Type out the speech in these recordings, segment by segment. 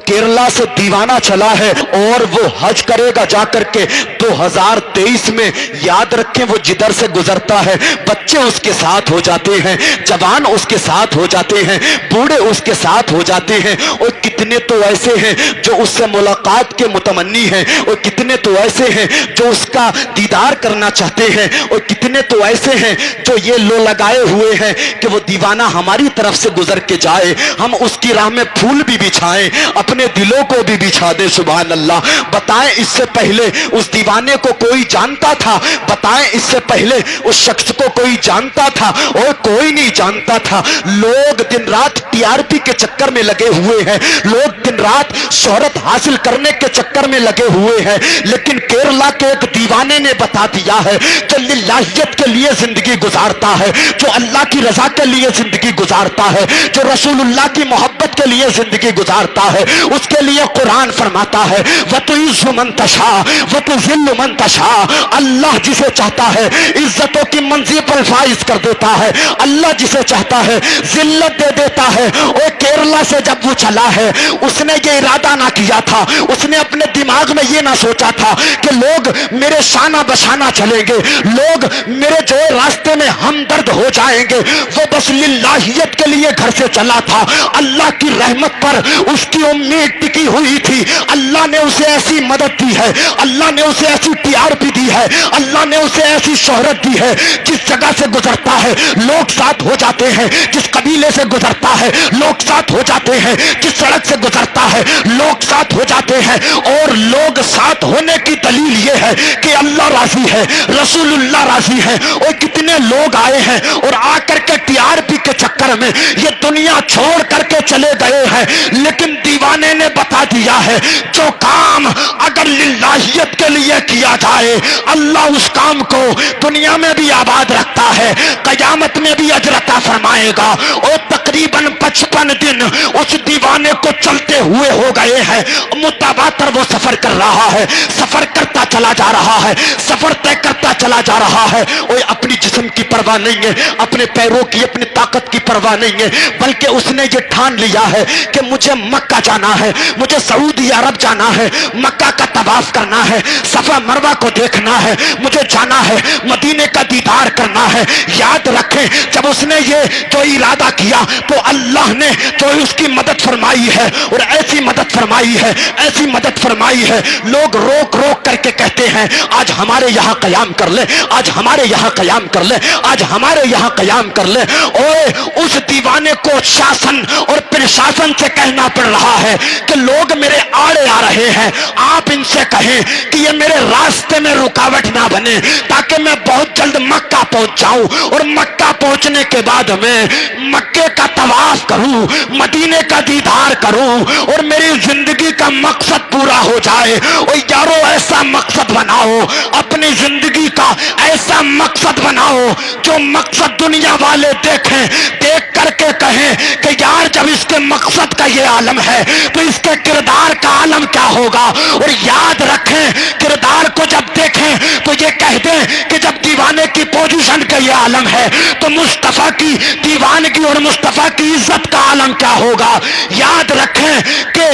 کیرلا سے دیوانہ چلا ہے اور وہ حج کرے گا جا کر کے 2023 میں، یاد رکھیں وہ جدھر سے گزرتا ہے بچے اس کے ساتھ ہو جاتے ہیں، جوان اس کے ساتھ ہو جاتے ہیں، بوڑھے اس کے ساتھ ہو جاتے ہیں، اور کتنے تو ایسے ہیں جو اس سے ملاقات کے متمنی ہیں، اور کتنے تو ایسے ہیں جو اس کا دیدار کرنا چاہتے ہیں، اور کتنے تو ایسے ہیں جو یہ لو لگائے ہوئے ہیں کہ وہ دیوانہ ہماری طرف سے گزر کے جائے، ہم اس کی راہ میں پھول بھی بچھائیں، اپنے دلوں کو بھی بچھا دیں۔ سبحان اللہ۔ بتائیں اس سے پہلے اس دیوانے کو کوئی جانتا تھا؟ بتائیں اس سے پہلے اس شخص کو کوئی جانتا تھا؟ اور کوئی نہیں جانتا تھا۔ لوگ دن رات ٹی آر پی کے چکر میں لگے ہوئے ہیں، لوگ دن رات شہرت حاصل کرنے کے چکر میں لگے ہوئے ہیں، لیکن کیرلا کے ایک دیوانے نے بتا دیا ہے جو للہیت کے لیے زندگی گزارتا ہے، جو اللہ کی رضا کے لیے زندگی گزارتا ہے، جو رسول اللہ کی محبت کے لیے زندگی گزارتا ہے، اس کے لیے قرآن فرماتا ہے وَتُعِزُّ مَن تَشَاءُ وَتُذِلُّ مَن تَشَاءُ۔ اللہ جسے چاہتا ہے عزتوں کی منزل پر فائز کر دیتا ہے، اللہ جسے چاہتا ہے ذلت دے دیتا ہے۔ اور کیرلا سے جب وہ چلا ہے اس نے یہ ارادہ نہ کیا تھا، اس نے اپنے دماغ میں یہ نہ سوچا تھا کہ لوگ میرے شانہ بشانہ چلیں گے، لوگ میرے جو راستے میں ہمدرد ہو جائیں گے۔ وہ بس للہیت کے لیے گھر سے چلا تھا، اللہ کی رحمت پر اس کی امید ٹکی ہوئی تھی، اللہ نے اسے ایسی مدد دی ہے، اللہ نے اسے ایسی ٹی آر پی دی ہے، اللہ نے اسے ایسی شہرت دی ہے، جس جگہ سے گزرتا ہے لوگ ساتھ ہو جاتے ہیں، جس قبیلے سے گزرتا ہے لوگ ساتھ ہو جاتے ہیں، جس سڑک سے گزرتا ہے لوگ ساتھ ہو جاتے ہیں۔ اور لوگ ساتھ ہونے کی دلیل یہ ہے کہ اللہ راضی ہے، رسول اللہ راضی ہے۔ اور کتنے لوگ آئے ہیں اور آ کر کے ٹی آر پی کے چکر میں یہ دنیا چھوڑ کر کے چلے گئے ہیں، لیکن دیوانے نے بتا دیا ہے جو کام اگر للہیت کے لیے کیا جائے اللہ اس کام کو دنیا میں بھی آباد رکھتا ہے، قیامت میں بھی اجر عطا فرمائے گا۔ اور تقریباً 55 دن اس دیوانے کو چلتے ہوئے ہو گئے ہیں، متواتر وہ سفر کر رہا ہے، سفر کرتا چلا جا رہا ہے، سفر طے کرتا چلا جا رہا ہے۔ اور اپنی جسم کی پرواہ نہیں ہے، اپنے پیروں کی اپنی طاقت کی پرواہ نہیں ہے، بلکہ اس نے یہ ٹھان لیا ہے کہ مجھے مکہ جانا ہے، مجھے سعودی عرب جانا ہے، مکہ کا طواف کرنا ہے، صفا مروہ کو دیکھنا ہے، مجھے جانا ہے، مدینے کا دیدار کرنا ہے۔ یاد رکھیں جب اس نے یہ جو ارادہ کیا تو اللہ نے جو اس کی مدد فرمائی ہے، اور ایسی مدد فرمائی ہے، ایسی مدد فرمائی ہے، لوگ روک روک کر کے کہتے ہیں آج ہمارے یہاں قیام کر لے، آج ہمارے یہاں قیام کر لے، آج ہمارے یہاں قیام کر لے۔ اور اس دیوانے کو شاسن اور پرشاسن سے کہنا پڑ رہا ہے کہ لوگ میرے آڑے آ رہے ہیں، آپ ان سے کہیں کہ یہ میرے راستے میں رکاوٹ نہ بنے، تاکہ میں بہت جلد مکہ پہنچ جاؤں، اور مکہ پہنچنے کے بعد میں مکے کا طواف کروں، مدینے کا دیدار کروں، اور میری زندگی کا مقصد پورا ہو جائے۔ اور یارو ایسا مقصد بناؤ، اپنی زندگی کا ایسا مقصد بناؤ جو مقصد دنیا والے دیکھیں، دیکھ کر کے کہیں کہ یار جب اس کے مقصد کا یہ عالم ہے تو اس کے کردار کا عالم کیا ہوگا۔ اور یاد رکھیں کردار کو جب دیکھیں تو یہ کہہ دیں کہ جب دیوانے کی پوزیشن کا یہ عالم ہے تو مصطفیٰ کی دیوانگی اور مصطفیٰ کی عزت کا عالم کیا ہوگا۔ یاد رکھیں کہ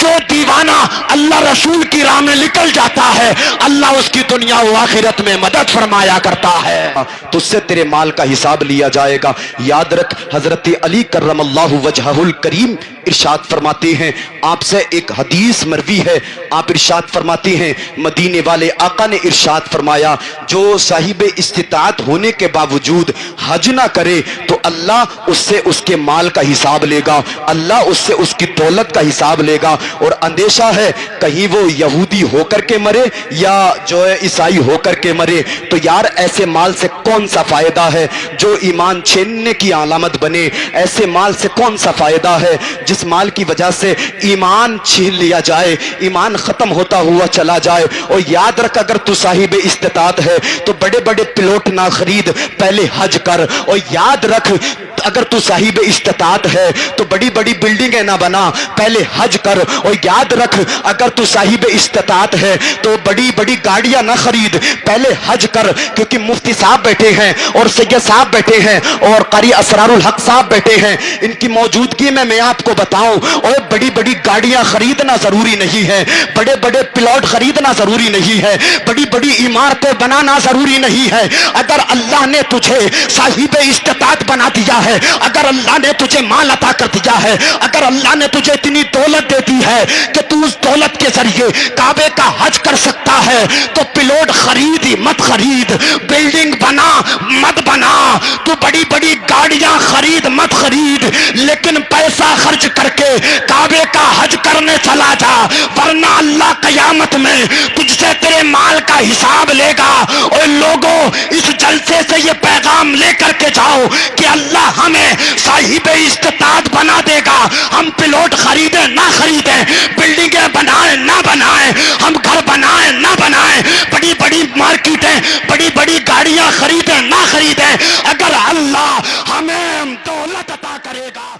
جو دیوانہ اللہ رسول کی راہ میں نکل جاتا ہے اللہ اس کی دنیا و آخرت میں مدد فرمایا کرتا ہے، تو اس سے تیرے مال کا حساب لیا جائے گا۔ یاد رکھ حضرت علی کرم اللہ وجہہ الکریم ارشاد فرماتے ہیں، آپ سے ایک حدیث مروی ہے، آپ ارشاد فرماتے ہیں مدینے والے آقا نے ارشاد فرمایا جو صاحب استطاعت ہونے کے باوجود حج نہ کرے تو اللہ اس سے اس کے مال کا حساب لے گا، اللہ اس سے اس کی دولت کا حساب لے گا۔ اور اندیشہ ہے کہیں وہ یہودی ہو کر کے مرے یا جو ہے عیسائی ہو کر کے مرے، تو یار ایسے مال سے کون سا فائدہ ہے جو ایمان چھیننے کی علامت بنے؟ ایسے مال سے کون سا فائدہ ہے جس مال کی وجہ سے ایمان چھین لیا جائے، ایمان ختم ہوتا ہوا چلا جائے؟ اور یاد رکھ اگر تو صاحب استطاعت ہے ہے تو بڑے بڑے پلاٹ نہ خرید، پہلے حج کر. اور یاد رکھ اگر تو صاحب استطاعت ہے تو بڑی بڑی بلڈنگیں نہ بنا، پہلے حج کر. اور یاد رکھ اگر تو صاحب استطاعت ہے تو بڑی بڑی گاڑیاں نہ خرید، پہلے حج کر. کیونکہ مفتی صاحب بیٹھے ہیں اور سید صاحب بیٹھے ہیں اور قاری اسرار الحق صاحب بیٹھے ہیں، ان کی موجودگی میں آپ کو بتاؤں، اور بڑی بڑی گاڑیاں خریدنا ضروری نہیں ہے، بڑے بڑے پلاٹ خریدنا ضروری نہیں ہے، بڑی بڑی عمارتیں بنانا ضروری نہیں ہے. اگر اللہ نے تجھے صاحب استطاعت بنا دیا ہے، اگر اللہ نے تجھے مال عطا کر دیا ہے، اگر اللہ نے تجھے اتنی دولت دے دی ہے کہ تو اس دولت کے ذریعے کعبے کا حج کر سکتا ہے، تو پلاٹ خرید ہی مت خرید، بلڈنگ بنا مت بنا، تو بڑی بڑی گاڑیاں خرید مت خرید، لیکن پیسہ خرچ کر کے کعبے کا حج کرنے چلا جا، ورنہ اللہ قیامت میں تجھ سے تیرے مال کا حساب لے گا. اور لوگوں اس جلسے سے یہ پیغام لے کر کے جاؤ کہ اللہ ہمیں صاحب استطاعت بنا دے گا. ہم پلاٹ خریدیں نہ خریدیں، بلڈنگیں بنائیں نہ بنائیں، ہم گھر بنائیں نہ بنائیں، بڑی بڑی مارکیٹیں بڑی بڑی گاڑیاں خریدیں نہ خریدیں، اگر اللہ ہمیں دولت عطا کرے گا